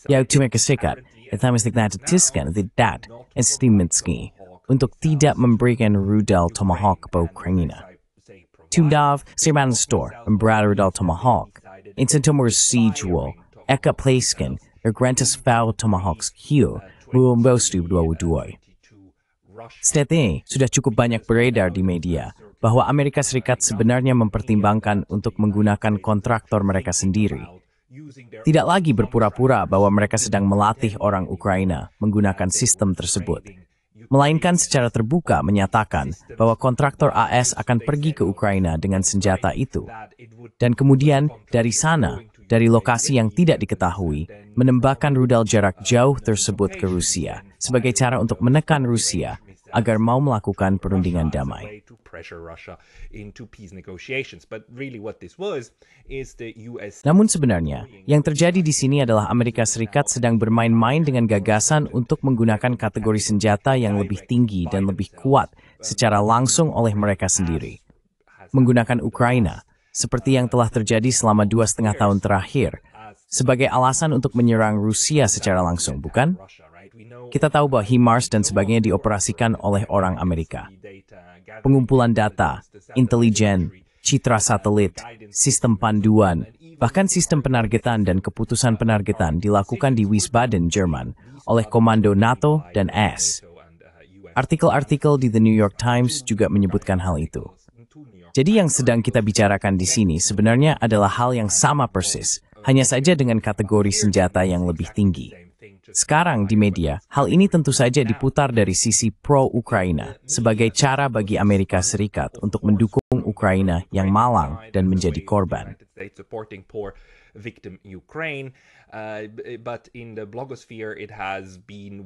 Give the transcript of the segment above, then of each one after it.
Yaitu Amerika Serikat, menyatakan tidak estimasi untuk tidak memberikan rudal Tomahawk kepada Ukraina. Tundav Sirman Store memberada rudal Tomahawk, insentumur sijual, eka placekan, grantas fau Tomahawks Q, membostu 22. State ini sudah cukup banyak beredar di media bahwa Amerika Serikat sebenarnya mempertimbangkan untuk menggunakan kontraktor mereka sendiri. Tidak lagi berpura-pura bahwa mereka sedang melatih orang Ukraina menggunakan sistem tersebut, melainkan secara terbuka menyatakan bahwa kontraktor AS akan pergi ke Ukraina dengan senjata itu. Dan kemudian dari sana, dari lokasi yang tidak diketahui, menembakkan rudal jarak jauh tersebut ke Rusia sebagai cara untuk menekan Rusia agar mau melakukan perundingan damai. Namun sebenarnya, yang terjadi di sini adalah Amerika Serikat sedang bermain-main dengan gagasan untuk menggunakan kategori senjata yang lebih tinggi dan lebih kuat secara langsung oleh mereka sendiri. Menggunakan Ukraina, seperti yang telah terjadi selama 2,5 tahun terakhir, sebagai alasan untuk menyerang Rusia secara langsung, bukan? Kita tahu bahwa HIMARS dan sebagainya dioperasikan oleh orang Amerika. Pengumpulan data, intelijen, citra satelit, sistem panduan, bahkan sistem penargetan dan keputusan penargetan dilakukan di Wiesbaden, Jerman, oleh Komando NATO dan AS. Artikel-artikel di The New York Times juga menyebutkan hal itu. Jadi yang sedang kita bicarakan di sini sebenarnya adalah hal yang sama persis, hanya saja dengan kategori senjata yang lebih tinggi. Sekarang di media, hal ini tentu saja diputar dari sisi pro-Ukraina sebagai cara bagi Amerika Serikat untuk mendukung Ukraina yang malang dan menjadi korban.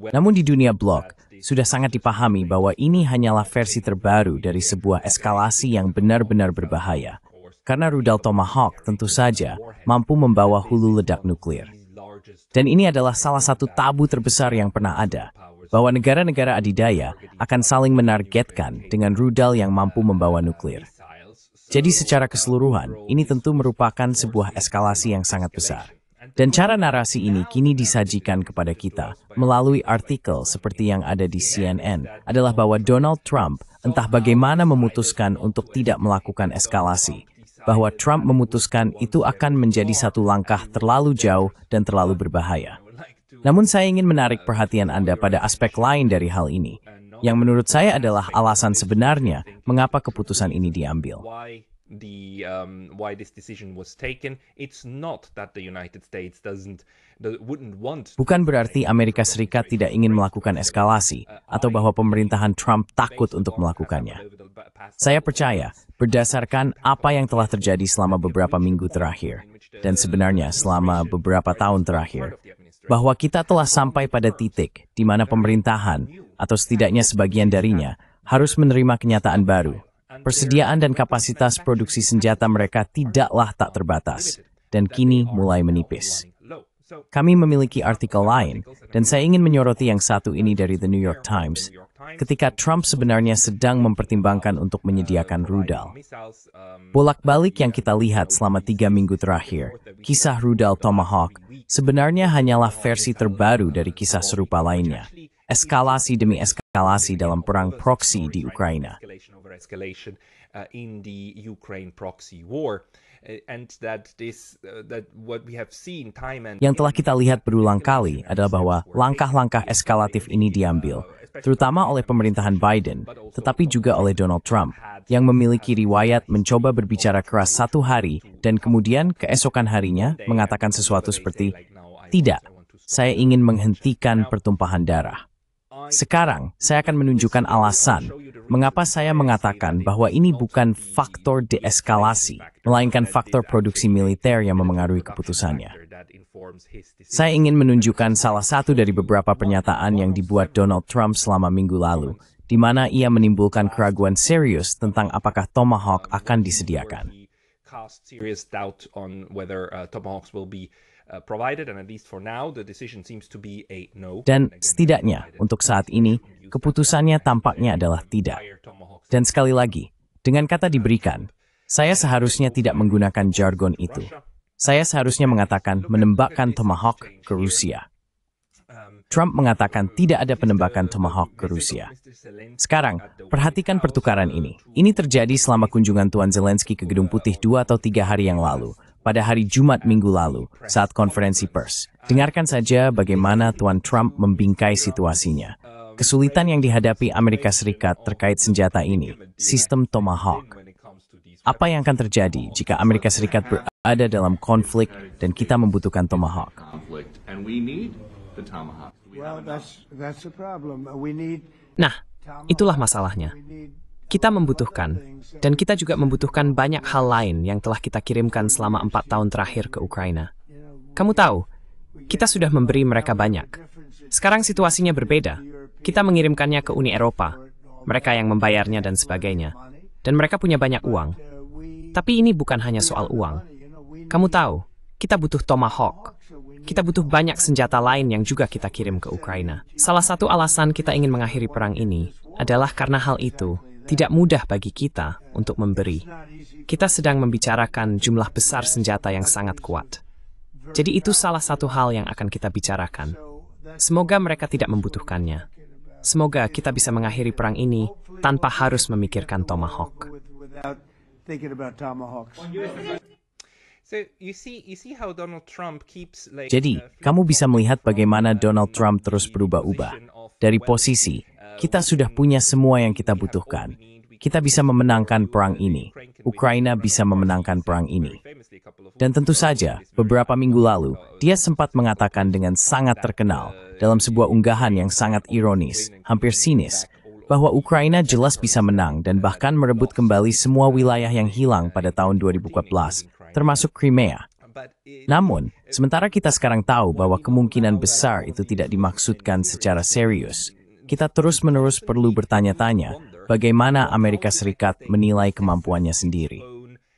Namun di dunia blog, sudah sangat dipahami bahwa ini hanyalah versi terbaru dari sebuah eskalasi yang benar-benar berbahaya. Karena rudal Tomahawk tentu saja mampu membawa hulu ledak nuklir. Dan ini adalah salah satu tabu terbesar yang pernah ada, bahwa negara-negara adidaya akan saling menargetkan dengan rudal yang mampu membawa nuklir. Jadi secara keseluruhan, ini tentu merupakan sebuah eskalasi yang sangat besar. Dan cara narasi ini kini disajikan kepada kita melalui artikel seperti yang ada di CNN adalah bahwa Donald Trump entah bagaimana memutuskan untuk tidak melakukan eskalasi. Bahwa Trump memutuskan itu akan menjadi satu langkah terlalu jauh dan terlalu berbahaya. Namun saya ingin menarik perhatian Anda pada aspek lain dari hal ini, yang menurut saya adalah alasan sebenarnya mengapa keputusan ini diambil. Bukan berarti Amerika Serikat tidak ingin melakukan eskalasi atau bahwa pemerintahan Trump takut untuk melakukannya. Saya percaya, berdasarkan apa yang telah terjadi selama beberapa minggu terakhir, dan sebenarnya selama beberapa tahun terakhir, bahwa kita telah sampai pada titik di mana pemerintahan, atau setidaknya sebagian darinya, harus menerima kenyataan baru. Persediaan dan kapasitas produksi senjata mereka tidaklah tak terbatas, dan kini mulai menipis. Kami memiliki artikel lain, dan saya ingin menyoroti yang satu ini dari The New York Times, ketika Trump sebenarnya sedang mempertimbangkan untuk menyediakan rudal. Bolak-balik yang kita lihat selama 3 minggu terakhir, kisah rudal Tomahawk sebenarnya hanyalah versi terbaru dari kisah serupa lainnya. Eskalasi demi eskalasi dalam perang proksi di Ukraina. Yang telah kita lihat berulang kali adalah bahwa langkah-langkah eskalatif ini diambil, terutama oleh pemerintahan Biden, tetapi juga oleh Donald Trump, yang memiliki riwayat mencoba berbicara keras satu hari dan kemudian keesokan harinya mengatakan sesuatu seperti, "Tidak, saya ingin menghentikan pertumpahan darah." Sekarang, saya akan menunjukkan alasan mengapa saya mengatakan bahwa ini bukan faktor deeskalasi, melainkan faktor produksi militer yang memengaruhi keputusannya. Saya ingin menunjukkan salah satu dari beberapa pernyataan yang dibuat Donald Trump selama minggu lalu, di mana ia menimbulkan keraguan serius tentang apakah Tomahawk akan disediakan. Dan setidaknya, untuk saat ini, keputusannya tampaknya adalah tidak. Dan sekali lagi, dengan kata diberikan, saya seharusnya tidak menggunakan jargon itu. Saya seharusnya mengatakan menembakkan Tomahawk ke Rusia. Trump mengatakan tidak ada penembakan Tomahawk ke Rusia. Sekarang, perhatikan pertukaran ini. Ini terjadi selama kunjungan Tuan Zelensky ke Gedung Putih 2 atau 3 hari yang lalu, pada hari Jumat minggu lalu, saat konferensi pers. Dengarkan saja bagaimana Tuan Trump membingkai situasinya. Kesulitan yang dihadapi Amerika Serikat terkait senjata ini, sistem Tomahawk. Apa yang akan terjadi jika Amerika Serikat berada dalam konflik dan kita membutuhkan Tomahawk? Nah, itulah masalahnya. Kita membutuhkan, dan kita juga membutuhkan banyak hal lain yang telah kita kirimkan selama 4 tahun terakhir ke Ukraina. Kamu tahu, kita sudah memberi mereka banyak. Sekarang situasinya berbeda. Kita mengirimkannya ke Uni Eropa, mereka yang membayarnya dan sebagainya. Dan mereka punya banyak uang. Tapi ini bukan hanya soal uang. Kamu tahu, kita butuh Tomahawk. Kita butuh banyak senjata lain yang juga kita kirim ke Ukraina. Salah satu alasan kita ingin mengakhiri perang ini adalah karena hal itu tidak mudah bagi kita untuk memberi. Kita sedang membicarakan jumlah besar senjata yang sangat kuat. Jadi itu salah satu hal yang akan kita bicarakan. Semoga mereka tidak membutuhkannya. Semoga kita bisa mengakhiri perang ini tanpa harus memikirkan Tomahawk. Jadi, kamu bisa melihat bagaimana Donald Trump terus berubah-ubah. Dari posisi, kita sudah punya semua yang kita butuhkan. Kita bisa memenangkan perang ini. Ukraina bisa memenangkan perang ini. Dan tentu saja, beberapa minggu lalu, dia sempat mengatakan dengan sangat terkenal, dalam sebuah unggahan yang sangat ironis, hampir sinis, bahwa Ukraina jelas bisa menang dan bahkan merebut kembali semua wilayah yang hilang pada tahun 2014, termasuk Crimea. Namun, sementara kita sekarang tahu bahwa kemungkinan besar itu tidak dimaksudkan secara serius, kita terus-menerus perlu bertanya-tanya bagaimana Amerika Serikat menilai kemampuannya sendiri.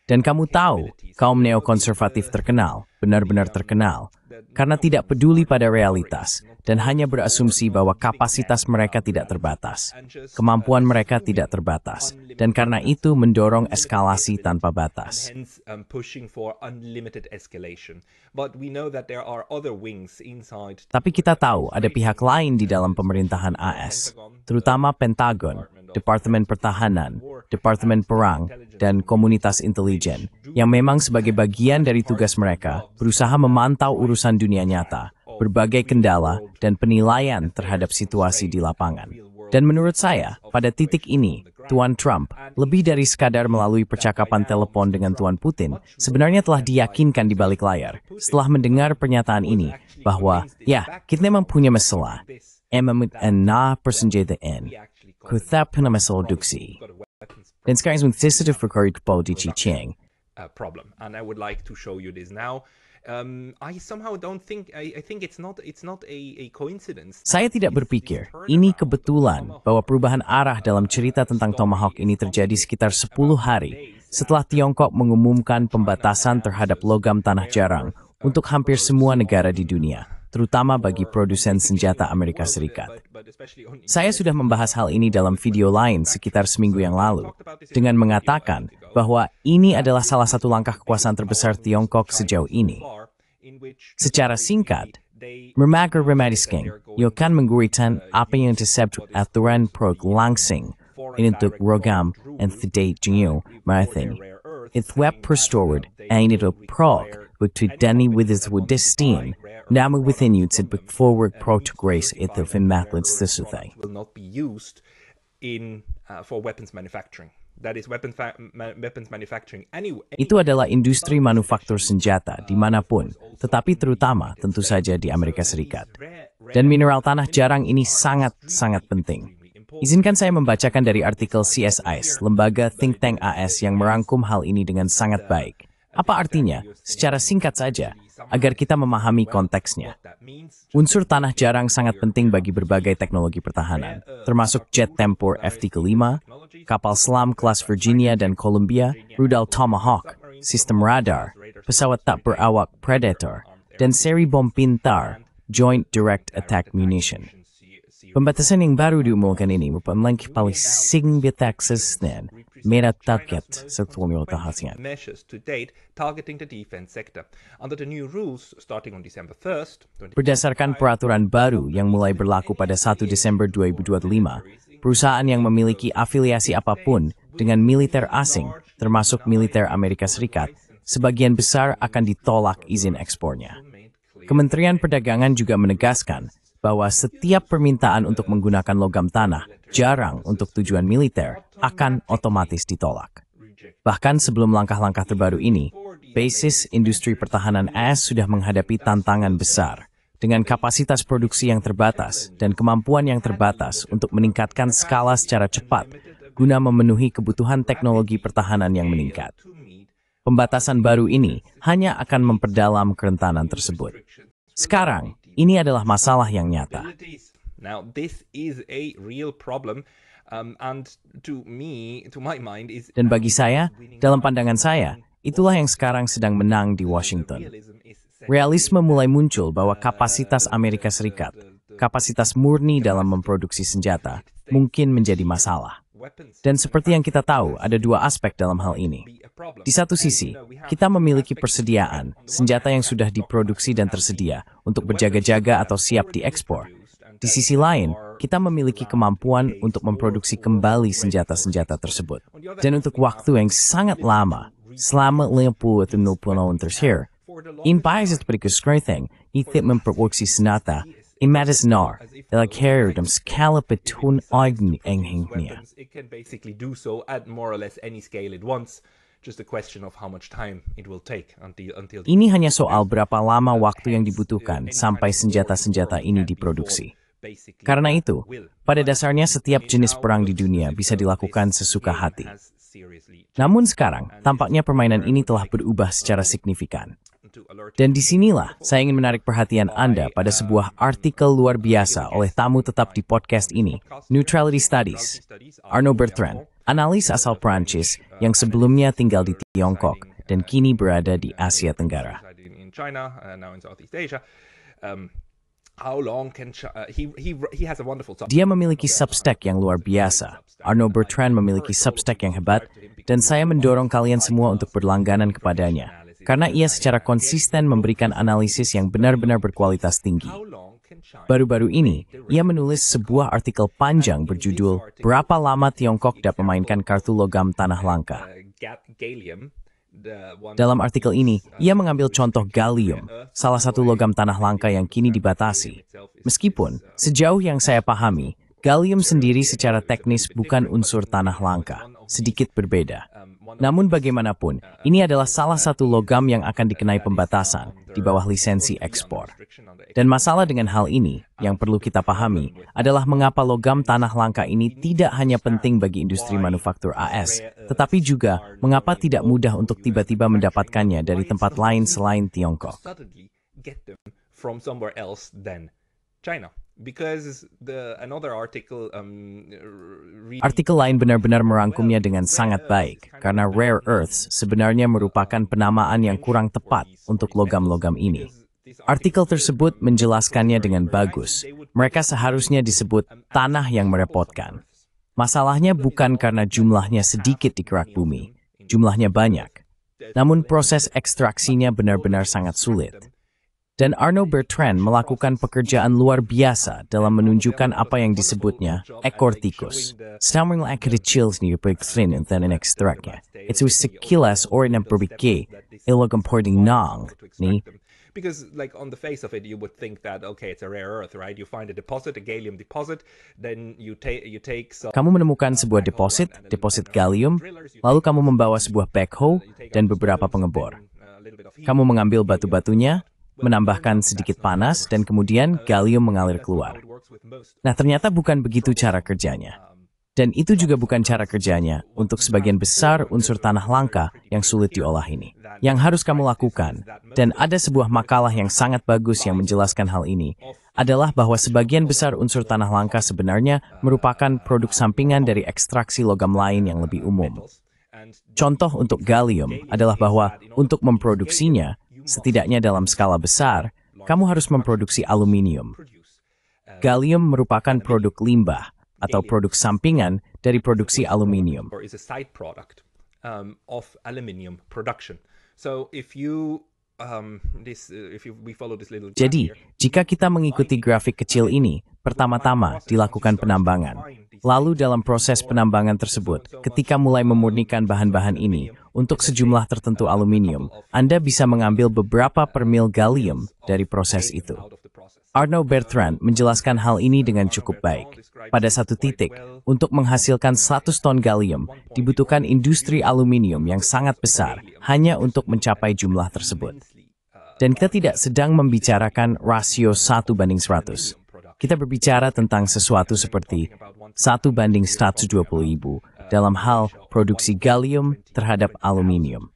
Dan kamu tahu, kaum neokonservatif terkenal, benar-benar terkenal, karena tidak peduli pada realitas dan hanya berasumsi bahwa kapasitas mereka tidak terbatas. Kemampuan mereka tidak terbatas, dan karena itu mendorong eskalasi tanpa batas. Tapi kita tahu ada pihak lain di dalam pemerintahan AS, terutama Pentagon, Departemen Pertahanan, Departemen Perang, dan komunitas intelijen, yang memang sebagai bagian dari tugas mereka berusaha memantau urusan dunia nyata, berbagai kendala, dan penilaian terhadap situasi di lapangan. Dan menurut saya, pada titik ini, Tuan Trump, lebih dari sekadar melalui percakapan telepon dengan Tuan Putin, sebenarnya telah diyakinkan di balik layar, setelah mendengar pernyataan ini, bahwa, ya, kita memang punya masalah, na persenjataan, kita punya masalah duksi. Dan sekarang sensitif berkori kepada di Chiang. Problem, and I would like to show you this now. I somehow don't think I think it's not a coincidence. Saya tidak berpikir ini kebetulan bahwa perubahan arah dalam cerita tentang Tomahawk ini terjadi sekitar 10 hari setelah Tiongkok mengumumkan pembatasan terhadap logam tanah jarang untuk hampir semua negara di dunia, terutama bagi produsen senjata Amerika Serikat. Saya sudah membahas hal ini dalam video lain sekitar seminggu yang lalu, dengan mengatakan bahwa ini adalah salah satu langkah kekuasaan terbesar Tiongkok sejauh ini. Secara singkat, Remager Remadisking, akan mengguritan apa yang disebut aturan prog langsing untuk rogam and sedate jengyo marathon. It's web perstored and itu prog to Danny with his Woodistin, namun within you to put forward progress itu fin methods sesuai. Will not be used in for weapons manufacturing. That is weapons manufacturing anyway. Itu adalah industri manufaktur senjata dimanapun, tetapi terutama tentu saja di Amerika Serikat. Dan mineral tanah jarang ini sangat-sangat penting. Izinkan saya membacakan dari artikel CSIS, lembaga think tank AS yang merangkum hal ini dengan sangat baik. Apa artinya? Secara singkat saja, agar kita memahami konteksnya. Unsur tanah jarang sangat penting bagi berbagai teknologi pertahanan, termasuk jet tempur F-35, kapal selam kelas Virginia dan Columbia, rudal Tomahawk, sistem radar, pesawat tak berawak Predator, dan seri bom pintar, Joint Direct Attack Munition. Pembatasan yang baru diumumkan ini merupakan langkah paling signifikan mera target sektornya tahasnya. Measures to date targeting the defense sector. Under the new rules starting on December 1st, Berdasarkan peraturan baru yang mulai berlaku pada 1 Desember 2025, perusahaan yang memiliki afiliasi apapun dengan militer asing, termasuk militer Amerika Serikat, sebagian besar akan ditolak izin ekspornya. Kementerian Perdagangan juga menegaskan bahwa setiap permintaan untuk menggunakan logam tanah, jarang untuk tujuan militer, akan otomatis ditolak. Bahkan sebelum langkah-langkah terbaru ini, basis industri pertahanan AS sudah menghadapi tantangan besar, dengan kapasitas produksi yang terbatas dan kemampuan yang terbatas untuk meningkatkan skala secara cepat guna memenuhi kebutuhan teknologi pertahanan yang meningkat. Pembatasan baru ini hanya akan memperdalam kerentanan tersebut. Sekarang, ini adalah masalah yang nyata. Now, this is a real problem, and to my mind, is. Dan bagi saya, dalam pandangan saya, itulah yang sekarang sedang menang di Washington. Realisme mulai muncul bahwa kapasitas Amerika Serikat, kapasitas murni dalam memproduksi senjata, mungkin menjadi masalah. Dan seperti yang kita tahu, ada dua aspek dalam hal ini. Di satu sisi, kita memiliki persediaan, senjata yang sudah diproduksi dan tersedia untuk berjaga-jaga atau siap diekspor. Di sisi lain, kita memiliki kemampuan untuk memproduksi kembali senjata-senjata tersebut. Dan untuk waktu yang sangat lama, selama 50 atau 60 tahun terakhir, in países berkembang, kita memproduksi senjata imaginar dalam carrier dalam skala petun eigennya. It can basically do so at more or less any scale it wants. Just a question of how much time it will take until. Ini hanya soal berapa lama waktu yang dibutuhkan sampai senjata-senjata ini diproduksi. Karena itu, pada dasarnya setiap jenis perang di dunia bisa dilakukan sesuka hati. Namun sekarang, tampaknya permainan ini telah berubah secara signifikan. Dan disinilah saya ingin menarik perhatian Anda pada sebuah artikel luar biasa oleh tamu tetap di podcast ini, Neutrality Studies, Arnaud Bertrand, analis asal Prancis yang sebelumnya tinggal di Tiongkok dan kini berada di Asia Tenggara. In China, now in Southeast Asia. How long can he has a wonderful substack. Dia memiliki Substack yang luar biasa. Arnaud Bertrand memiliki Substack yang hebat, dan saya mendorong kalian semua untuk berlangganan kepadanya, karena ia secara konsisten memberikan analisis yang benar-benar berkualitas tinggi. Baru-baru ini, ia menulis sebuah artikel panjang berjudul Berapa Lama Tiongkok Dapat Memainkan Kartu Logam Tanah Langka. Dalam artikel ini, ia mengambil contoh gallium, salah satu logam tanah langka yang kini dibatasi. Meskipun, sejauh yang saya pahami, gallium sendiri secara teknis bukan unsur tanah langka, sedikit berbeda. Namun bagaimanapun, ini adalah salah satu logam yang akan dikenai pembatasan di bawah lisensi ekspor. Dan masalah dengan hal ini, yang perlu kita pahami, adalah mengapa logam tanah langka ini tidak hanya penting bagi industri manufaktur AS, tetapi juga mengapa tidak mudah untuk tiba-tiba mendapatkannya dari tempat lain selain Tiongkok. Artikel lain benar-benar merangkumnya dengan sangat baik, karena rare earths sebenarnya merupakan penamaan yang kurang tepat untuk logam-logam ini. Artikel tersebut menjelaskannya dengan bagus. Mereka seharusnya disebut tanah yang merepotkan. Masalahnya bukan karena jumlahnya sedikit di kerak bumi, jumlahnya banyak. Namun proses ekstraksinya benar-benar sangat sulit. Dan Arnaud Bertrand melakukan pekerjaan luar biasa dalam menunjukkan apa yang disebutnya ekor tikus. Something like kecil sendiri berkeliling dan ekstraknya. Itu sekilas orang yang berpikir, ilogam pording nang, nih. Because, like, on the face of it, you would think that, okay, it's a rare earth, right? You find a deposit, a gallium deposit, then you take some. Kamu menemukan sebuah deposit gallium, lalu kamu membawa sebuah backhoe dan beberapa pengebor. Kamu mengambil batu-batunya, menambahkan sedikit panas, dan kemudian gallium mengalir keluar. Nah, ternyata bukan begitu cara kerjanya. Dan itu juga bukan cara kerjanya untuk sebagian besar unsur tanah langka yang sulit diolah ini. Yang harus kamu lakukan, dan ada sebuah makalah yang sangat bagus yang menjelaskan hal ini, adalah bahwa sebagian besar unsur tanah langka sebenarnya merupakan produk sampingan dari ekstraksi logam lain yang lebih umum. Contoh untuk gallium adalah bahwa untuk memproduksinya, setidaknya dalam skala besar, kamu harus memproduksi aluminium. Gallium merupakan produk limbah, atau produk sampingan dari produksi aluminium. Or is a side product of aluminium production. So if you we follow this little graph Jadi, here, jika kita mengikuti grafik kecil ini, pertama-tama dilakukan penambangan. Lalu dalam proses penambangan tersebut, ketika mulai memurnikan bahan-bahan ini untuk sejumlah tertentu aluminium, Anda bisa mengambil beberapa per mil gallium dari proses itu. out of the process. Arnaud Bertrand menjelaskan hal ini dengan cukup baik. Pada satu titik, untuk menghasilkan 100 ton gallium, dibutuhkan industri aluminium yang sangat besar hanya untuk mencapai jumlah tersebut. Dan kita tidak sedang membicarakan rasio 1:100. Kita berbicara tentang sesuatu seperti 1:120.000 dalam hal produksi gallium terhadap aluminium.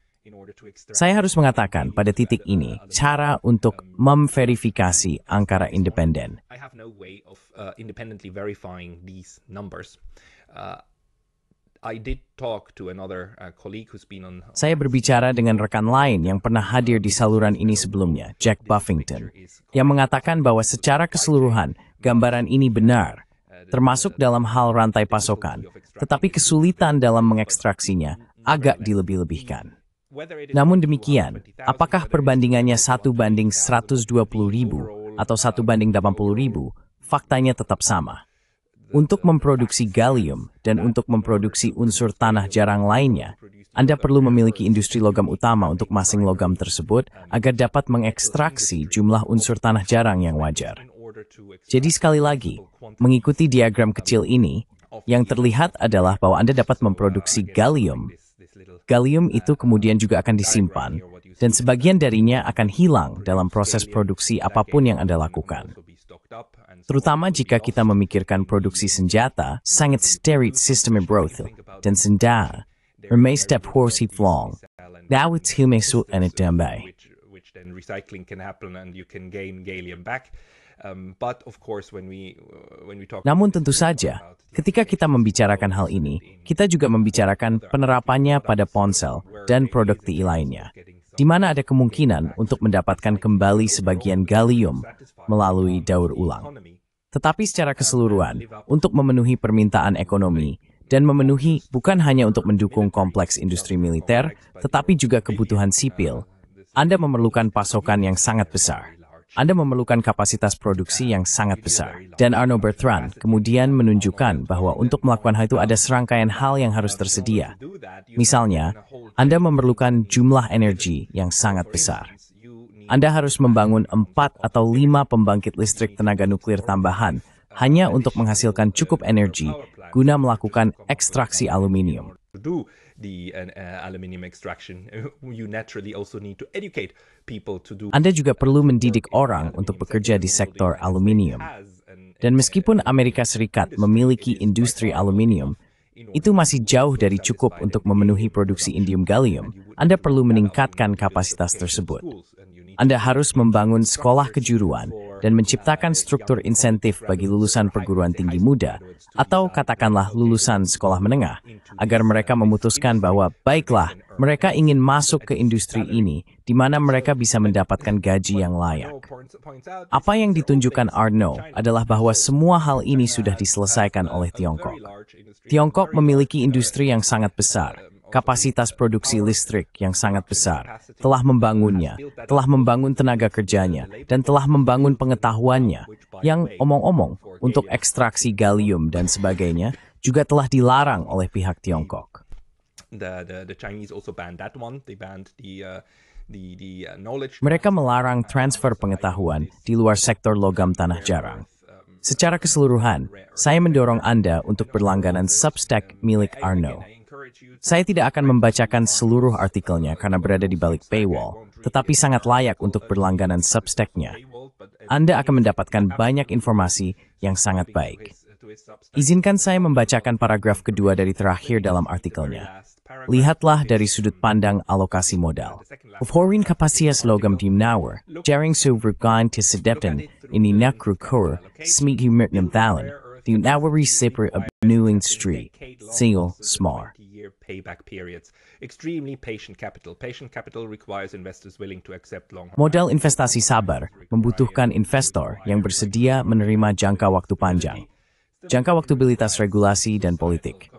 Saya harus mengatakan pada titik ini, cara untuk memverifikasi angka independen. I have no way of independently verifying these numbers. I did talk to another colleague who's been on. Saya berbicara dengan rekan lain yang pernah hadir di saluran ini sebelumnya, Jack Buffington, yang mengatakan bahwa secara keseluruhan gambaran ini benar, termasuk dalam hal rantai pasokan, tetapi kesulitan dalam mengekstraksinya agak dilebih-lebihkan. Namun demikian, apakah perbandingannya 1:120.000 atau 1:80.000? Faktanya tetap sama. Untuk memproduksi gallium dan untuk memproduksi unsur tanah jarang lainnya, Anda perlu memiliki industri logam utama untuk masing logam tersebut agar dapat mengekstraksi jumlah unsur tanah jarang yang wajar. Jadi sekali lagi, mengikuti diagram kecil ini, yang terlihat adalah bahwa Anda dapat memproduksi gallium. Gallium itu kemudian juga akan disimpan, dan sebagian darinya akan hilang dalam proses produksi apapun yang Anda lakukan. Terutama jika kita memikirkan produksi senjata, sangat sterit sistem beroth, dan senjata, remai step horsi flong, dawit hilmesut and it dambai. Which then recycling can happen and you can gain gallium back. But of course when we talk. Namun tentu saja, ketika kita membicarakan hal ini, kita juga membicarakan penerapannya pada ponsel dan produk TI lainnya, di mana ada kemungkinan untuk mendapatkan kembali sebagian gallium melalui daur ulang. Tetapi secara keseluruhan, untuk memenuhi permintaan ekonomi, dan memenuhi bukan hanya untuk mendukung kompleks industri militer, tetapi juga kebutuhan sipil, Anda memerlukan pasokan yang sangat besar. Anda memerlukan kapasitas produksi yang sangat besar. Dan Arnaud Bertrand kemudian menunjukkan bahwa untuk melakukan hal itu ada serangkaian hal yang harus tersedia. Misalnya, Anda memerlukan jumlah energi yang sangat besar. Anda harus membangun 4 atau 5 pembangkit listrik tenaga nuklir tambahan hanya untuk menghasilkan cukup energi guna melakukan ekstraksi aluminium. To do the aluminium extraction, you naturally also need to educate people to do. Anda juga perlu mendidik orang untuk bekerja di sektor aluminium. Dan meskipun Amerika Serikat memiliki industri aluminium, itu masih jauh dari cukup untuk memenuhi produksi indium gallium. Anda perlu meningkatkan kapasitas tersebut. Anda harus membangun sekolah kejuruan dan menciptakan struktur insentif bagi lulusan perguruan tinggi muda atau katakanlah lulusan sekolah menengah agar mereka memutuskan bahwa baiklah, mereka ingin masuk ke industri ini di mana mereka bisa mendapatkan gaji yang layak. Apa yang ditunjukkan Arnaud adalah bahwa semua hal ini sudah diselesaikan oleh Tiongkok. Tiongkok memiliki industri yang sangat besar, kapasitas produksi listrik yang sangat besar, telah membangunnya, telah membangun tenaga kerjanya, dan telah membangun pengetahuannya, yang omong-omong untuk ekstraksi gallium dan sebagainya, juga telah dilarang oleh pihak Tiongkok. The Chinese also banned that one. They banned the knowledge. Mereka melarang transfer pengetahuan di luar sektor logam tanah jarang. Secara keseluruhan, saya mendorong Anda untuk berlangganan Substack milik Arnaud. Saya tidak akan membacakan seluruh artikelnya karena berada di balik paywall, tetapi sangat layak untuk berlangganan Substack-nya. Anda akan mendapatkan banyak informasi yang sangat baik. Izinkan saya membacakan paragraf kedua dari terakhir dalam artikelnya. Lihatlah dari sudut pandang alokasi modal. Horin kapasitas logam dimnawar, jaring suvergain tisedepten, ini nakrukur, smig humirtnam thalen, the nawari sipper of New Street, single, smart. Payback periods. Extremely patient capital. Patient capital requires investors willing to accept long. Modal investasi sabar membutuhkan investor yang bersedia menerima jangka waktu panjang. jangka waktubilitas regulasi dan politik.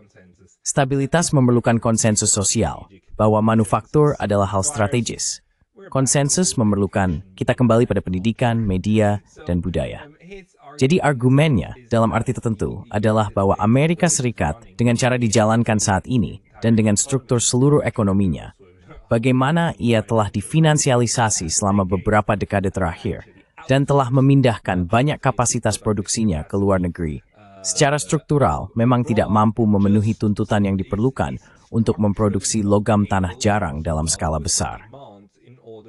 Stabilitas memerlukan konsensus sosial bahwa manufaktur adalah hal strategis. Konsensus memerlukan kita kembali pada pendidikan, media, dan budaya. Jadi argumennya dalam arti tertentu adalah bahwa Amerika Serikat dengan cara dijalankan saat ini dan dengan struktur seluruh ekonominya, bagaimana ia telah difinansialisasi selama beberapa dekade terakhir dan telah memindahkan banyak kapasitas produksinya ke luar negeri, secara struktural memang tidak mampu memenuhi tuntutan yang diperlukan untuk memproduksi logam tanah jarang dalam skala besar.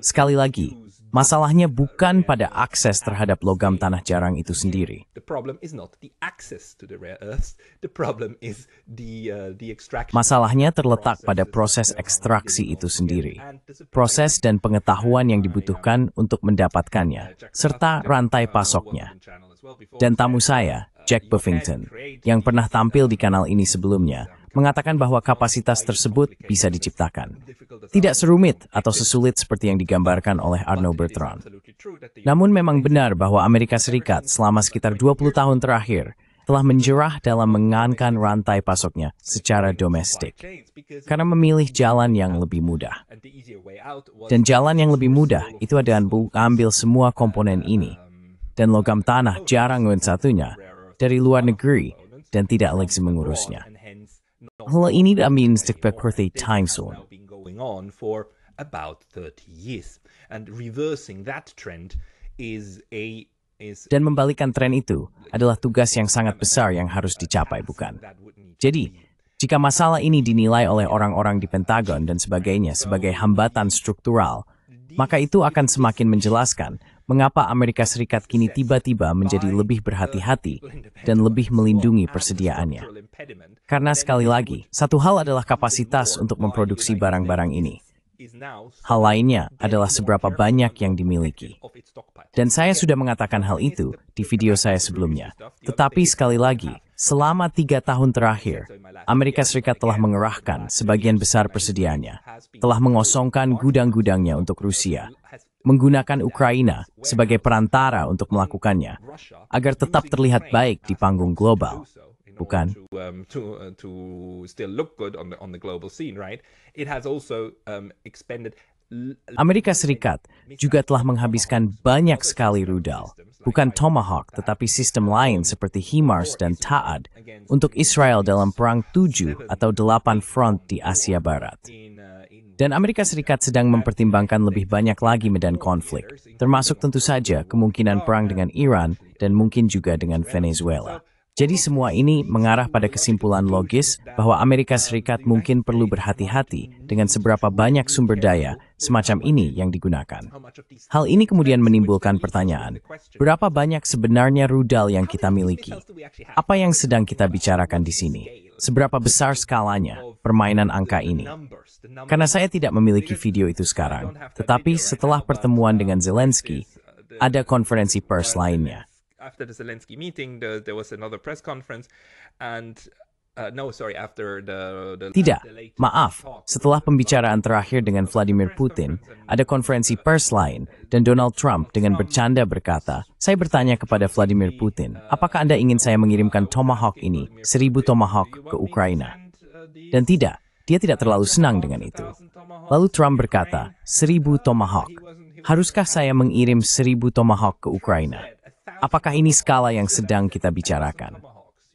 Sekali lagi, masalahnya bukan pada akses terhadap logam tanah jarang itu sendiri. Masalahnya terletak pada proses ekstraksi itu sendiri. Proses dan pengetahuan yang dibutuhkan untuk mendapatkannya, serta rantai pasoknya. Dan tamu saya, Jack Buffington, yang pernah tampil di kanal ini sebelumnya, mengatakan bahwa kapasitas tersebut bisa diciptakan. Tidak serumit atau sesulit seperti yang digambarkan oleh Arno Bertrand. Namun memang benar bahwa Amerika Serikat selama sekitar 20 tahun terakhir telah menjerah dalam mengamankan rantai pasoknya secara domestik, karena memilih jalan yang lebih mudah. Dan jalan yang lebih mudah itu adalah mengambil semua komponen ini, dan logam tanah jarang satunya, dari luar negeri dan tidak lagi mengurusnya. Hal ini means seperti time zone. Dan membalikkan tren itu adalah tugas yang sangat besar yang harus dicapai, bukan? Jadi, jika masalah ini dinilai oleh orang-orang di Pentagon dan sebagainya sebagai hambatan struktural, maka itu akan semakin menjelaskan mengapa Amerika Serikat kini tiba-tiba menjadi lebih berhati-hati dan lebih melindungi persediaannya. Karena sekali lagi, satu hal adalah kapasitas untuk memproduksi barang-barang ini. Hal lainnya adalah seberapa banyak yang dimiliki. Dan saya sudah mengatakan hal itu di video saya sebelumnya. Tetapi sekali lagi, selama 3 tahun terakhir, Amerika Serikat telah mengerahkan sebagian besar persediaannya, telah mengosongkan gudang-gudangnya untuk Rusia, menggunakan Ukraina sebagai perantara untuk melakukannya, agar tetap terlihat baik di panggung global. Bukan? Amerika Serikat juga telah menghabiskan banyak sekali rudal, bukan Tomahawk tetapi sistem lain seperti HIMARS dan THAAD untuk Israel dalam perang 7 atau 8 front di Asia Barat. Dan Amerika Serikat sedang mempertimbangkan lebih banyak lagi medan konflik, termasuk tentu saja kemungkinan perang dengan Iran dan mungkin juga dengan Venezuela. Jadi semua ini mengarah pada kesimpulan logis bahwa Amerika Serikat mungkin perlu berhati-hati dengan seberapa banyak sumber daya semacam ini yang digunakan. Hal ini kemudian menimbulkan pertanyaan, berapa banyak sebenarnya rudal yang kita miliki? Apa yang sedang kita bicarakan di sini? Seberapa besar skalanya permainan angka ini? Karena saya tidak memiliki video itu sekarang, tetapi setelah pertemuan dengan Zelensky, ada konferensi pers lainnya. After the Zelensky meeting, there was another press conference, and Tidak, maaf. Setelah pembicaraan terakhir dengan Vladimir Putin, ada konferensi pers lain, dan Donald Trump dengan bercanda berkata, saya bertanya kepada Vladimir Putin, apakah Anda ingin saya mengirimkan Tomahawk ini, 1000 Tomahawk ke Ukraina? Dan tidak, dia tidak terlalu senang dengan itu. Lalu Trump berkata, 1000 Tomahawk. Haruskah saya mengirim 1000 Tomahawk ke Ukraina? Apakah ini skala yang sedang kita bicarakan?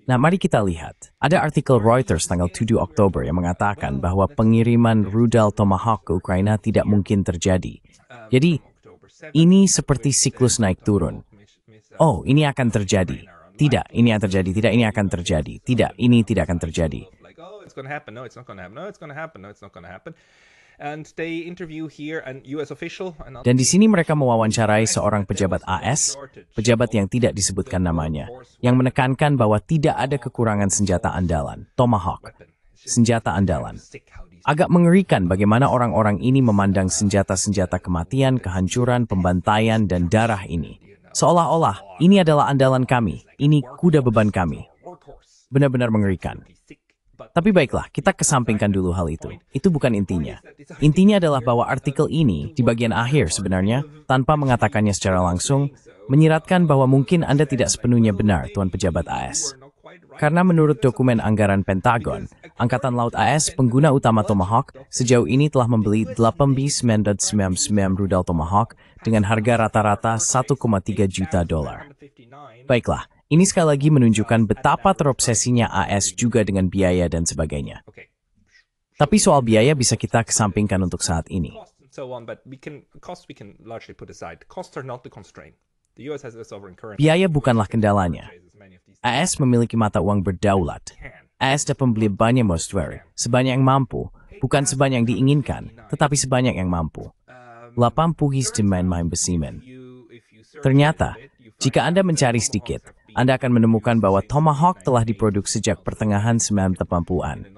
Nah, mari kita lihat. Ada artikel Reuters tanggal 7 Oktober yang mengatakan bahwa pengiriman rudal Tomahawk ke Ukraina tidak mungkin terjadi. Jadi, ini seperti siklus naik turun. Oh, ini akan terjadi. Tidak, ini akan terjadi. Tidak, ini akan terjadi. Tidak, ini tidak akan terjadi. Dan di sini mereka mewawancarai seorang pejabat AS, pejabat yang tidak disebutkan namanya, yang menekankan bahwa tidak ada kekurangan senjata andalan, Tomahawk, senjata andalan. Agak mengerikan bagaimana orang-orang ini memandang senjata-senjata kematian, kehancuran, pembantaian, dan darah ini. Seolah-olah ini adalah andalan kami, ini kuda beban kami. Benar-benar mengerikan. Tapi baiklah, kita kesampingkan dulu hal itu. Itu bukan intinya. Intinya adalah bahwa artikel ini, di bagian akhir sebenarnya, tanpa mengatakannya secara langsung, menyiratkan bahwa mungkin Anda tidak sepenuhnya benar, Tuan Pejabat AS. Karena menurut dokumen anggaran Pentagon, Angkatan Laut AS pengguna utama Tomahawk sejauh ini telah membeli 8,999 rudal Tomahawk dengan harga rata-rata 1,3 juta dolar. Baiklah, ini sekali lagi menunjukkan betapa terobsesinya AS juga dengan biaya dan sebagainya. Tapi soal biaya bisa kita kesampingkan untuk saat ini. Biaya bukanlah kendalanya. AS memiliki mata uang berdaulat. AS dapat membeli banyak software, sebanyak yang mampu, bukan sebanyak yang diinginkan, tetapi sebanyak yang mampu. 80 main besimen. Ternyata, jika Anda mencari sedikit, Anda akan menemukan bahwa Tomahawk telah diproduksi sejak pertengahan 1980-an.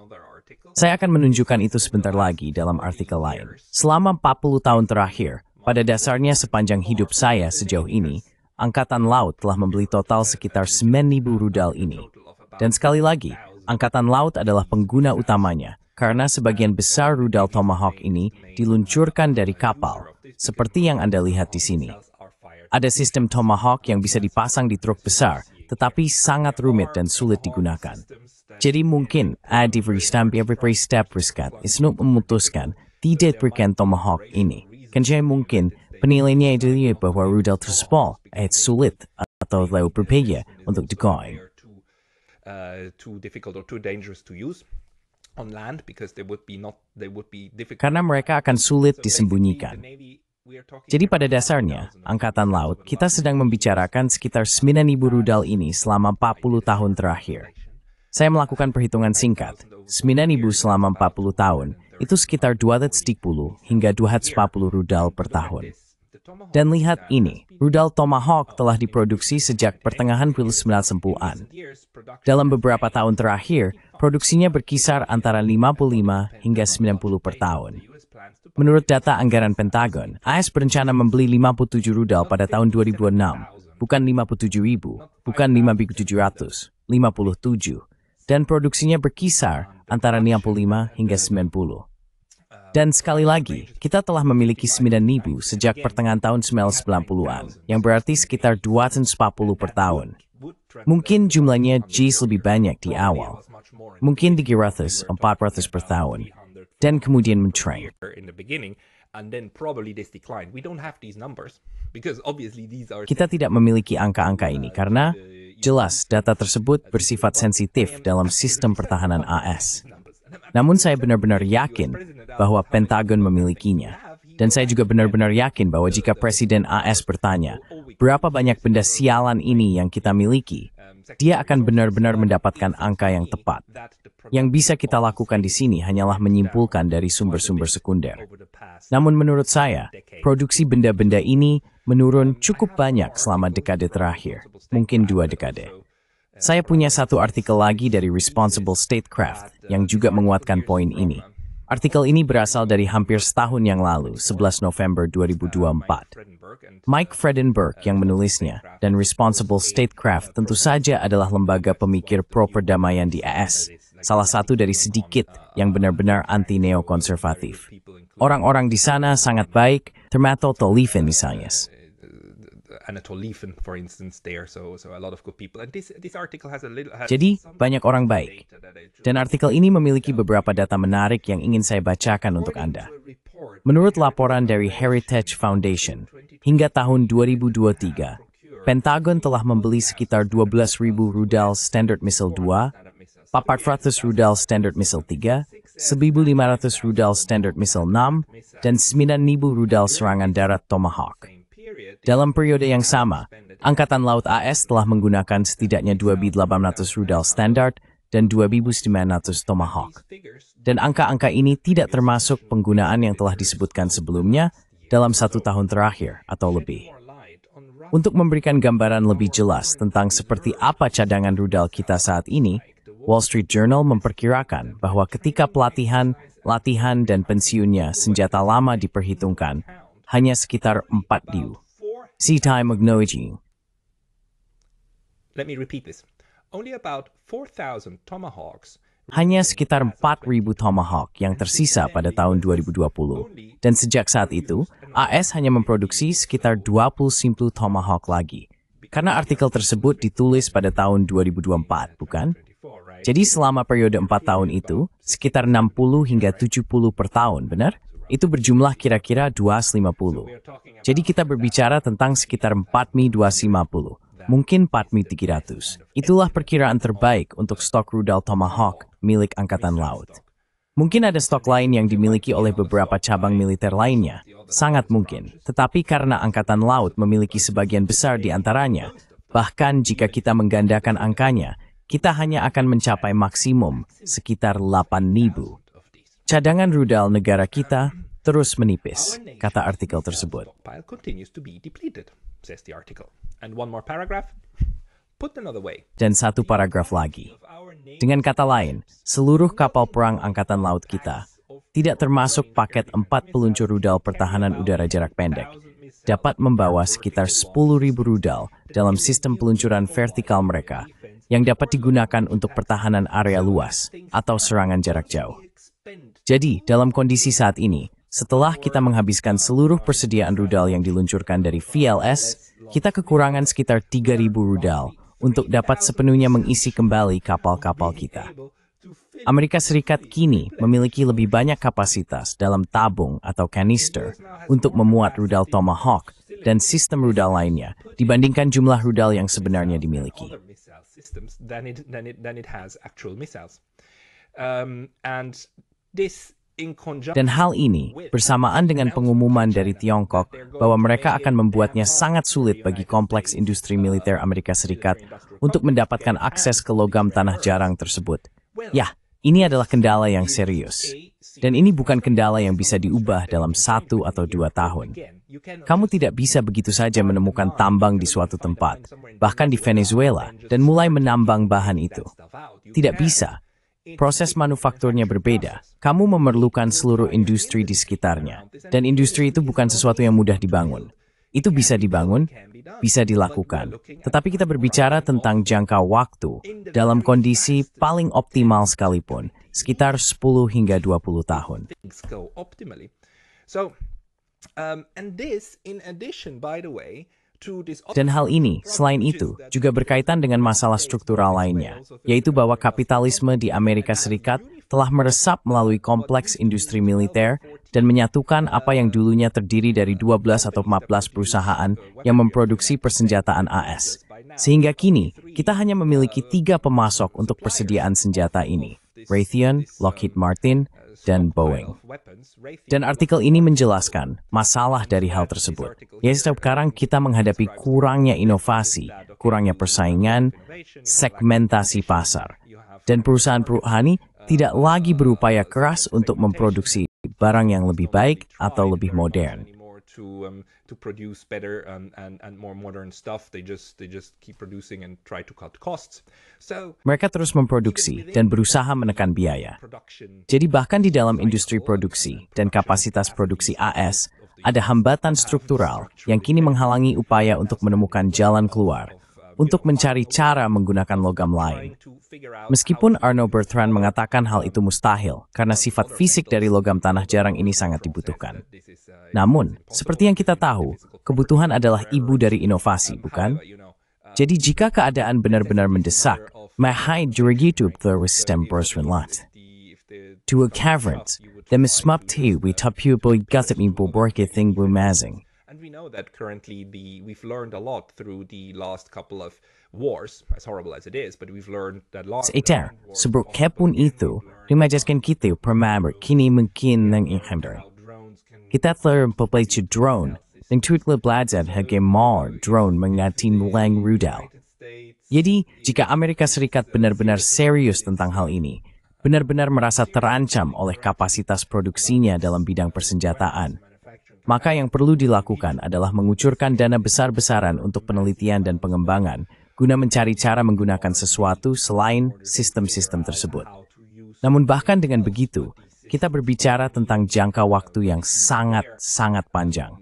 Saya akan menunjukkan itu sebentar lagi dalam artikel lain. Selama 40 tahun terakhir, pada dasarnya sepanjang hidup saya sejauh ini, Angkatan Laut telah membeli total sekitar 9.000 rudal ini. Dan sekali lagi, Angkatan Laut adalah pengguna utamanya, karena sebagian besar rudal Tomahawk ini diluncurkan dari kapal, seperti yang Anda lihat di sini. Ada sistem Tomahawk yang bisa dipasang di truk besar, tetapi sangat rumit dan sulit digunakan. Jadi mungkin, di every step riskat, Isnuk memutuskan tidak berikan Tomahawk ini. Karena mungkin, penilainya itu bahwa rudal tersebut sulit atau terlalu berbahaya untuk digunakan. Karena mereka akan sulit disembunyikan. Jadi pada dasarnya, Angkatan Laut, kita sedang membicarakan sekitar 9.000 rudal ini selama 40 tahun terakhir. Saya melakukan perhitungan singkat, 9.000 selama 40 tahun, itu sekitar 210 hingga 240 rudal per tahun. Dan lihat ini, rudal Tomahawk telah diproduksi sejak pertengahan 1990-an. Dalam beberapa tahun terakhir, produksinya berkisar antara 55 hingga 90 per tahun. Menurut data anggaran Pentagon, AS berencana membeli 57 rudal pada tahun 2006, bukan 57.000, bukan 5.700, 57. Dan produksinya berkisar antara 65 hingga 90. Dan sekali lagi, kita telah memiliki 9.000 sejak pertengahan tahun 1990-an, yang berarti sekitar 240 per tahun. Mungkin jumlahnya lebih banyak di awal, mungkin 300, 400 per tahun, dan kemudian mentrend. Kita tidak memiliki angka-angka ini karena jelas data tersebut bersifat sensitif dalam sistem pertahanan AS. Namun saya benar-benar yakin bahwa Pentagon memilikinya. Dan saya juga benar-benar yakin bahwa jika Presiden AS bertanya, berapa banyak benda sialan ini yang kita miliki, dia akan benar-benar mendapatkan angka yang tepat. Yang bisa kita lakukan di sini hanyalah menyimpulkan dari sumber-sumber sekunder. Namun menurut saya, produksi benda-benda ini menurun cukup banyak selama dekade terakhir, mungkin 2 dekade. Saya punya satu artikel lagi dari Responsible Statecraft yang juga menguatkan poin ini. Artikel ini berasal dari hampir setahun yang lalu, 11 November 2024. Mike Fredenberg yang menulisnya, dan Responsible Statecraft tentu saja adalah lembaga pemikir pro-perdamaian di AS, salah satu dari sedikit yang benar-benar anti-neokonservatif. Orang-orang di sana sangat baik, termasuk Tolifin misalnya. Jadi, banyak orang baik. Dan artikel ini memiliki beberapa data menarik yang ingin saya bacakan untuk Anda. Menurut laporan dari Heritage Foundation, hingga tahun 2023, Pentagon telah membeli sekitar 12.000 rudal Standard Missile 2, 400 rudal Standard Missile 3, 1.500 rudal Standard Missile 6, dan 9.000 rudal serangan darat Tomahawk. Dalam periode yang sama, Angkatan Laut AS telah menggunakan setidaknya 2.800 rudal standar dan 2.900 Tomahawk. Dan angka-angka ini tidak termasuk penggunaan yang telah disebutkan sebelumnya dalam 1 tahun terakhir atau lebih. Untuk memberikan gambaran lebih jelas tentang seperti apa cadangan rudal kita saat ini, Wall Street Journal memperkirakan bahwa ketika pelatihan, latihan, dan pensiunnya senjata lama diperhitungkan, hanya sekitar 4 diu. Sitai Magnoiji. Let me repeat this. Only about 4,000 Tomahawks. Hanya sekitar 4.000 Tomahawk yang tersisa pada tahun 2020. Dan sejak saat itu, AS hanya memproduksi sekitar 20 simplu Tomahawk lagi. Karena artikel tersebut ditulis pada tahun 2024, bukan? Jadi selama periode 4 tahun itu, sekitar 60 hingga 70 per tahun, benar? Itu berjumlah kira-kira 250. Jadi kita berbicara tentang sekitar 4.250, mungkin 4.300. Itulah perkiraan terbaik untuk stok rudal Tomahawk milik Angkatan Laut. Mungkin ada stok lain yang dimiliki oleh beberapa cabang militer lainnya, sangat mungkin. Tetapi karena Angkatan Laut memiliki sebagian besar di antaranya, bahkan jika kita menggandakan angkanya, kita hanya akan mencapai maksimum sekitar 8.000. Cadangan rudal negara kita terus menipis, kata artikel tersebut. Stockpile continues to be depleted, says the article. And one more paragraph, put another way. Dan satu paragraf lagi. Dengan kata lain, seluruh kapal perang Angkatan Laut kita, tidak termasuk paket 4 peluncur rudal pertahanan udara jarak pendek, dapat membawa sekitar 10.000 rudal dalam sistem peluncuran vertikal mereka yang dapat digunakan untuk pertahanan area luas atau serangan jarak jauh. Jadi, dalam kondisi saat ini, setelah kita menghabiskan seluruh persediaan rudal yang diluncurkan dari VLS, kita kekurangan sekitar 3.000 rudal untuk dapat sepenuhnya mengisi kembali kapal-kapal kita. Amerika Serikat kini memiliki lebih banyak kapasitas dalam tabung atau kanister untuk memuat rudal Tomahawk dan sistem rudal lainnya dibandingkan jumlah rudal yang sebenarnya dimiliki. Dan hal ini bersamaan dengan pengumuman dari Tiongkok bahwa mereka akan membuatnya sangat sulit bagi kompleks industri militer Amerika Serikat untuk mendapatkan akses ke logam tanah jarang tersebut. Ya, ini adalah kendala yang serius. Dan ini bukan kendala yang bisa diubah dalam 1 atau 2 tahun. Kamu tidak bisa begitu saja menemukan tambang di suatu tempat, bahkan di Venezuela, dan mulai menambang bahan itu. Tidak bisa. Proses manufakturnya berbeda. Kamu memerlukan seluruh industri di sekitarnya. Dan industri itu bukan sesuatu yang mudah dibangun. Itu bisa dibangun, bisa dilakukan. Tetapi kita berbicara tentang jangka waktu dalam kondisi paling optimal sekalipun, sekitar 10 hingga 20 tahun. Dan hal ini, selain itu, juga berkaitan dengan masalah struktural lainnya, yaitu bahwa kapitalisme di Amerika Serikat telah meresap melalui kompleks industri militer dan menyatukan apa yang dulunya terdiri dari 12 atau 14 perusahaan yang memproduksi persenjataan AS. Sehingga kini, kita hanya memiliki 3 pemasok untuk persediaan senjata ini, Raytheon, Lockheed Martin, dan Boeing. Dan artikel ini menjelaskan masalah dari hal tersebut. Yaitu sekarang kita menghadapi kurangnya inovasi, kurangnya persaingan, segmentasi pasar. Dan perusahaan-perusahaan ini tidak lagi berupaya keras untuk memproduksi barang yang lebih baik atau lebih modern. To produce better and more modern stuff, they just keep producing and try to cut costs. So mereka terus memproduksi dan berusaha menekan biaya. Jadi bahkan di dalam industri produksi dan kapasitas produksi AS ada hambatan struktural yang kini menghalangi upaya untuk menemukan jalan keluar untuk mencari cara menggunakan logam lain. Meskipun Arno Bertrand mengatakan hal itu mustahil karena sifat fisik dari logam tanah jarang ini sangat dibutuhkan. Namun, seperti yang kita tahu, kebutuhan adalah ibu dari inovasi, bukan? Jadi jika keadaan benar-benar mendesak, mahai jurigitu bersistem bersrenlat. Dua caverns, dan mesmapti witapu boy gasmi boborke thing bumazing. And we know that currently we've learned a lot through the last couple of wars, as horrible as it is, but we've learned that lot. Seiter, sebab kepun itu, dimajaskan kita permamer kini mungkin ng ihamder. Kita telah memperbaiki drone, dan tutla belajar bagaimana drone mengatin lang rudal. Jadi, jika Amerika Serikat benar-benar serius tentang hal ini, benar-benar merasa terancam oleh kapasitas produksinya dalam bidang persenjataan, maka yang perlu dilakukan adalah mengucurkan dana besar-besaran untuk penelitian dan pengembangan guna mencari cara menggunakan sesuatu selain sistem-sistem tersebut. Namun bahkan dengan begitu, kita berbicara tentang jangka waktu yang sangat-sangat panjang.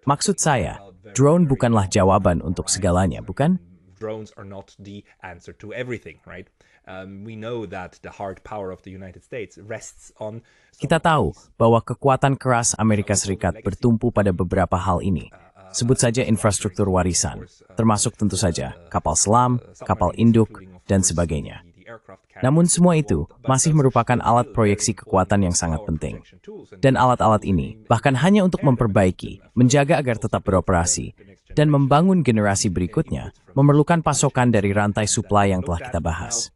Maksud saya, drone bukanlah jawaban untuk segalanya, bukan? Drones are not the answer to everything, right? We know that the hard power of the United States rests on. Kita tahu bahwa kekuatan keras Amerika Serikat bertumpu pada beberapa hal ini. Sebut saja infrastruktur warisan, termasuk tentu saja kapal selam, kapal induk, dan sebagainya. Namun semua itu masih merupakan alat proyeksi kekuatan yang sangat penting. Dan alat-alat ini bahkan hanya untuk memperbaiki, menjaga agar tetap beroperasi, dan membangun generasi berikutnya memerlukan pasokan dari rantai suplai yang telah kita bahas.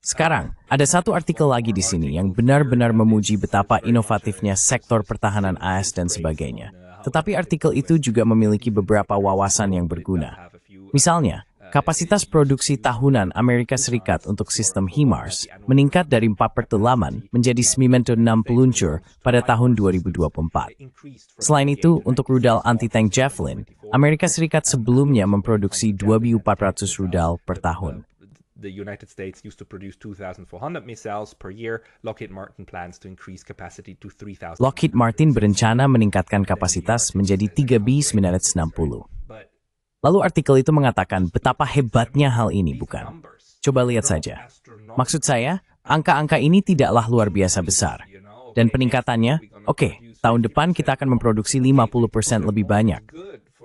Sekarang, ada satu artikel lagi di sini yang benar-benar memuji betapa inovatifnya sektor pertahanan AS dan sebagainya. Tetapi artikel itu juga memiliki beberapa wawasan yang berguna. Misalnya, kapasitas produksi tahunan Amerika Serikat untuk sistem HIMARS meningkat dari 4/8 menjadi 96 peluncur pada tahun 2024. Selain itu, untuk rudal anti-tank Javelin, Amerika Serikat sebelumnya memproduksi 2.400 rudal per tahun. The United States used to produce 2,400 missiles per year. Lockheed Martin plans to increase capacity to 3,000. Lockheed Martin berencana meningkatkan kapasitas menjadi 3.960. Lalu artikel itu mengatakan betapa hebatnya hal ini, bukan? Coba lihat saja. Maksud saya, angka-angka ini tidaklah luar biasa besar. Dan peningkatannya, oke, tahun depan kita akan memproduksi 50% lebih banyak.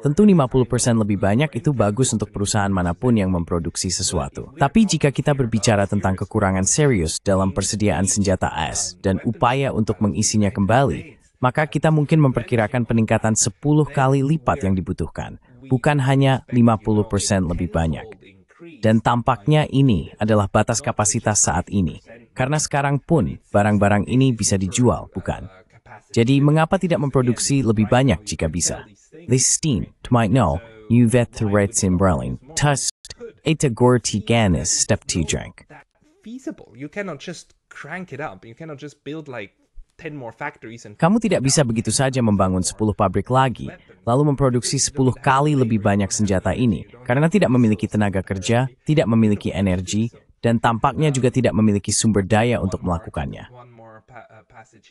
Tentu 50% lebih banyak itu bagus untuk perusahaan manapun yang memproduksi sesuatu. Tapi jika kita berbicara tentang kekurangan serius dalam persediaan senjata AS dan upaya untuk mengisinya kembali, maka kita mungkin memperkirakan peningkatan 10 kali lipat yang dibutuhkan, bukan hanya 50% lebih banyak. Dan tampaknya ini adalah batas kapasitas saat ini, karena sekarang pun barang-barang ini bisa dijual, bukan? Jadi mengapa tidak memproduksi lebih banyak jika bisa? Listin, might know, you vet to red simbrelling, tust, eta gortiganis step to drink. Feasible. You cannot just crank it up. You cannot just build like 10 more factories and Kamu tidak bisa begitu saja membangun 10 pabrik lagi, lalu memproduksi 10 kali lebih banyak senjata ini, karena tidak memiliki tenaga kerja, tidak memiliki energi, dan tampaknya juga tidak memiliki sumber daya untuk melakukannya.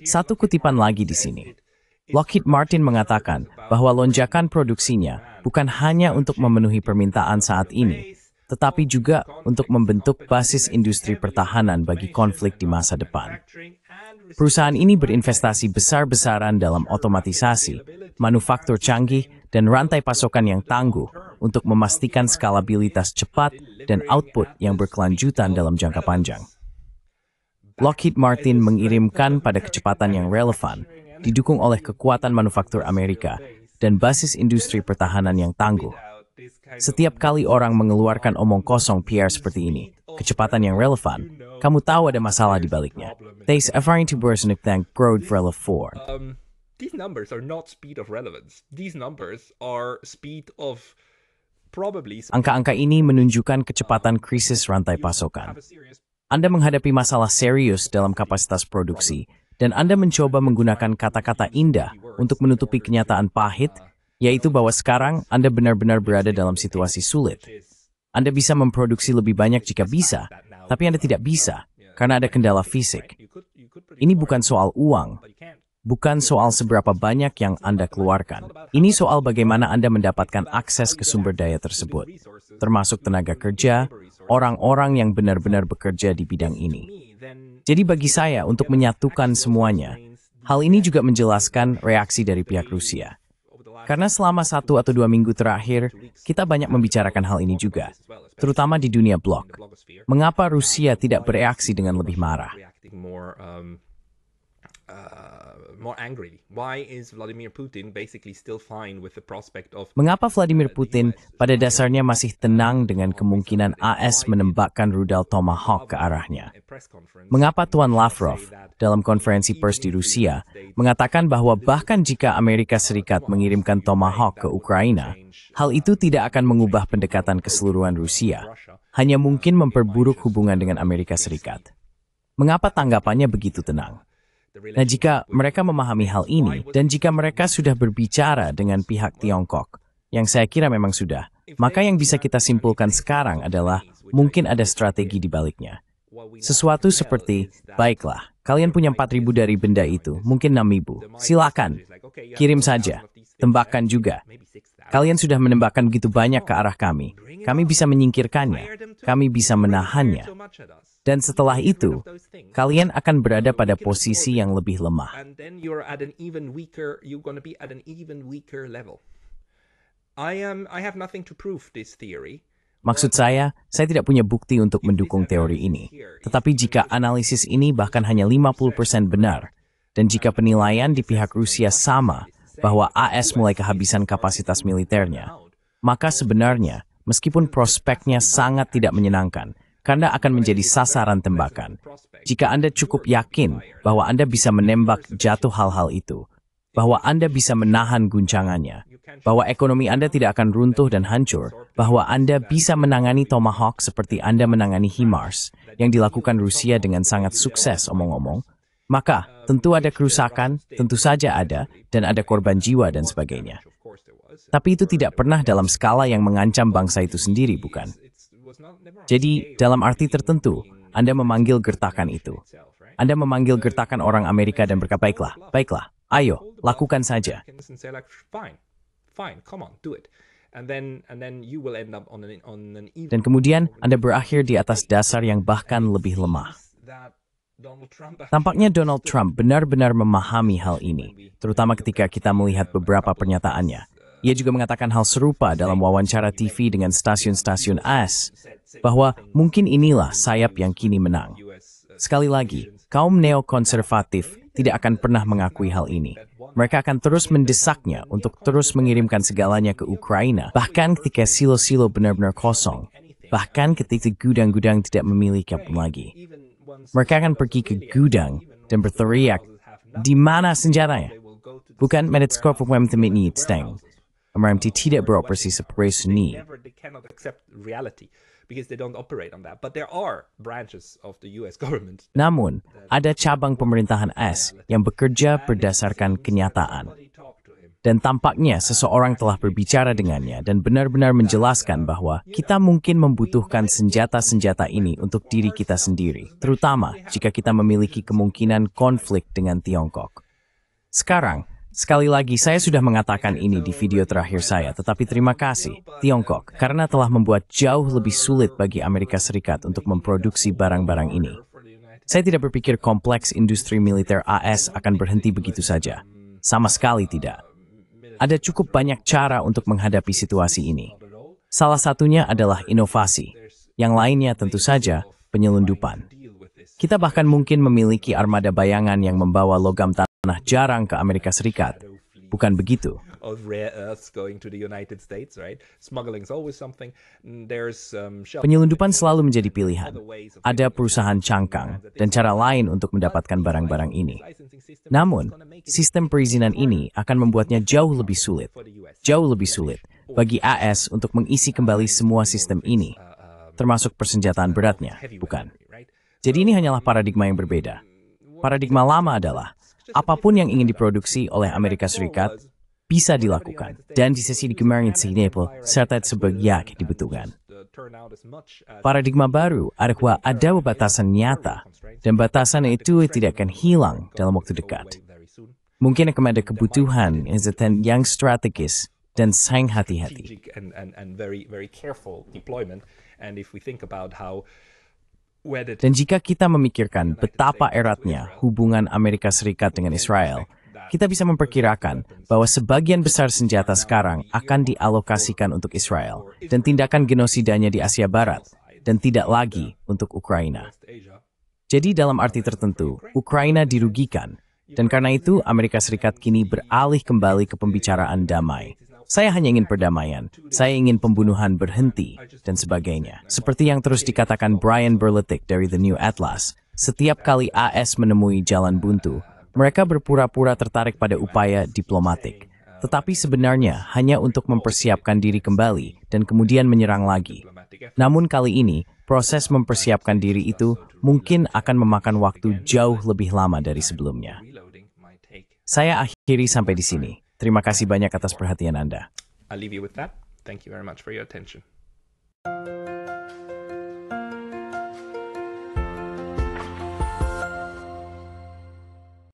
Satu kutipan lagi di sini. Lockheed Martin mengatakan bahwa lonjakan produksinya bukan hanya untuk memenuhi permintaan saat ini, tetapi juga untuk membentuk basis industri pertahanan bagi konflik di masa depan. Perusahaan ini berinvestasi besar-besaran dalam otomatisasi, manufaktur canggih, dan rantai pasokan yang tangguh untuk memastikan skalabilitas cepat dan output yang berkelanjutan dalam jangka panjang. Lockheed Martin mengirimkan pada kecepatan yang relevan, didukung oleh kekuatan manufaktur Amerika dan basis industri pertahanan yang tangguh. Setiap kali orang mengeluarkan omong kosong PR seperti ini, kecepatan yang relevan, kamu tahu ada masalah di baliknya. These referring to Bersenuk Tank Growth Relevant. These numbers are not speed of relevance. These numbers are speed of probably. Angka-angka ini menunjukkan kecepatan krisis rantai pasokan. Anda menghadapi masalah serius dalam kapasitas produksi, dan Anda mencoba menggunakan kata-kata indah untuk menutupi kenyataan pahit, yaitu bahwa sekarang Anda benar-benar berada dalam situasi sulit. Anda bisa memproduksi lebih banyak jika bisa, tapi Anda tidak bisa, karena ada kendala fisik. Ini bukan soal uang, bukan soal seberapa banyak yang Anda keluarkan. Ini soal bagaimana Anda mendapatkan akses ke sumber daya tersebut, termasuk tenaga kerja, orang-orang yang benar-benar bekerja di bidang ini. Jadi bagi saya, untuk menyatukan semuanya, hal ini juga menjelaskan reaksi dari pihak Rusia. Karena selama 1 atau 2 minggu terakhir, kita banyak membicarakan hal ini juga, terutama di dunia blog. Mengapa Rusia tidak bereaksi dengan lebih marah? Mengapa Vladimir Putin pada dasarnya masih tenang dengan kemungkinan AS menembakkan rudal Tomahawk ke arahnya? Mengapa Tuan Lavrov dalam konferensi pers di Rusia mengatakan bahwa bahkan jika Amerika Serikat mengirimkan Tomahawk ke Ukraina, hal itu tidak akan mengubah pendekatan keseluruhan Rusia, hanya mungkin memperburuk hubungan dengan Amerika Serikat? Mengapa tanggapannya begitu tenang? Nah, jika mereka memahami hal ini, dan jika mereka sudah berbicara dengan pihak Tiongkok, yang saya kira memang sudah, maka yang bisa kita simpulkan sekarang adalah mungkin ada strategi di baliknya. Sesuatu seperti, baiklah, kalian punya 4.000 dari benda itu, mungkin 6.000. Silakan, kirim saja, tembakkan juga. Kalian sudah menembakkan begitu banyak ke arah kami. Kami bisa menyingkirkannya, kami bisa menahannya. Dan setelah itu, kalian akan berada pada posisi yang lebih lemah. I have nothing to prove this theory. Maksud saya tidak punya bukti untuk mendukung teori ini. Tetapi jika analisis ini bahkan hanya 50% benar, dan jika penilaian di pihak Rusia sama bahwa AS mulai kehabisan kapasitas militernya, maka sebenarnya meskipun prospeknya sangat tidak menyenangkan, karena akan menjadi sasaran tembakan. Jika Anda cukup yakin bahwa Anda bisa menembak jatuh hal-hal itu, bahwa Anda bisa menahan guncangannya, bahwa ekonomi Anda tidak akan runtuh dan hancur, bahwa Anda bisa menangani Tomahawk seperti Anda menangani HIMARS yang dilakukan Rusia dengan sangat sukses omong-omong, maka tentu ada kerusakan, tentu saja ada, dan ada korban jiwa dan sebagainya. Tapi itu tidak pernah dalam skala yang mengancam bangsa itu sendiri, bukan? Jadi, dalam arti tertentu, Anda memanggil gertakan itu. Anda memanggil gertakan orang Amerika dan berkata, baiklah, ayo, lakukan saja. Dan kemudian Anda berakhir di atas dasar yang bahkan lebih lemah. Tampaknya Donald Trump benar-benar memahami hal ini, terutama ketika kita melihat beberapa pernyataannya. Ia juga mengatakan hal serupa dalam wawancara TV dengan stasiun-stasiun AS, bahwa mungkin inilah sayap yang kini menang. Sekali lagi, kaum neokonservatif tidak akan pernah mengakui hal ini. Mereka akan terus mendesaknya untuk terus mengirimkan segalanya ke Ukraina, bahkan ketika silo-silo benar-benar kosong, bahkan ketika gudang-gudang tidak memiliki apa lagi. Mereka akan pergi ke gudang dan berteriak, di mana senjatanya? Bukan Medetskop Pemtemi Steng. MRMT tidak beroperasi seperti seni. Namun, ada cabang pemerintahan AS yang bekerja berdasarkan kenyataan. Dan tampaknya seseorang telah berbicara dengannya dan benar-benar menjelaskan bahwa kita mungkin membutuhkan senjata-senjata ini untuk diri kita sendiri, terutama jika kita memiliki kemungkinan konflik dengan Tiongkok. Sekarang, sekali lagi saya sudah mengatakan ini di video terakhir saya, tetapi terima kasih, Tiongkok, karena telah membuat jauh lebih sulit bagi Amerika Serikat untuk memproduksi barang-barang ini. Saya tidak berpikir kompleks industri militer AS akan berhenti begitu saja. Sama sekali tidak. Ada cukup banyak cara untuk menghadapi situasi ini. Salah satunya adalah inovasi. Yang lainnya tentu saja penyelundupan. Kita bahkan mungkin memiliki armada bayangan yang membawa logam tanah jarang ke Amerika Serikat. Bukan begitu? Penyelundupan selalu menjadi pilihan. Ada perusahaan cangkang dan cara lain untuk mendapatkan barang-barang ini. Namun, sistem perizinan ini akan membuatnya jauh lebih sulit bagi AS untuk mengisi kembali semua sistem ini, termasuk persenjataan beratnya, bukan? Jadi ini hanyalah paradigma yang berbeda. Paradigma lama adalah, apapun yang ingin diproduksi oleh Amerika Serikat bisa dilakukan, dan di sisi dikemarin Nepal serta sebagian dibutuhkan. Paradigma baru adalah ada batasan nyata, dan batasan itu tidak akan hilang dalam waktu dekat. Mungkin akan ada kebutuhan yang strategis dan sangat hati-hati. Dan jika kita memikirkan betapa eratnya hubungan Amerika Serikat dengan Israel, kita bisa memperkirakan bahwa sebagian besar senjata sekarang akan dialokasikan untuk Israel dan tindakan genosidanya di Asia Barat dan tidak lagi untuk Ukraina. Jadi dalam arti tertentu, Ukraina dirugikan dan karena itu Amerika Serikat kini beralih kembali ke pembicaraan damai. Saya hanya ingin perdamaian, saya ingin pembunuhan berhenti, dan sebagainya. Seperti yang terus dikatakan Brian Berletic dari The New Atlas, setiap kali AS menemui jalan buntu, mereka berpura-pura tertarik pada upaya diplomatik, tetapi sebenarnya hanya untuk mempersiapkan diri kembali dan kemudian menyerang lagi. Namun kali ini, proses mempersiapkan diri itu mungkin akan memakan waktu jauh lebih lama dari sebelumnya. Saya akhiri sampai di sini. Terima kasih banyak atas perhatian Anda. I'll leave you with that. Thank you very much for your attention.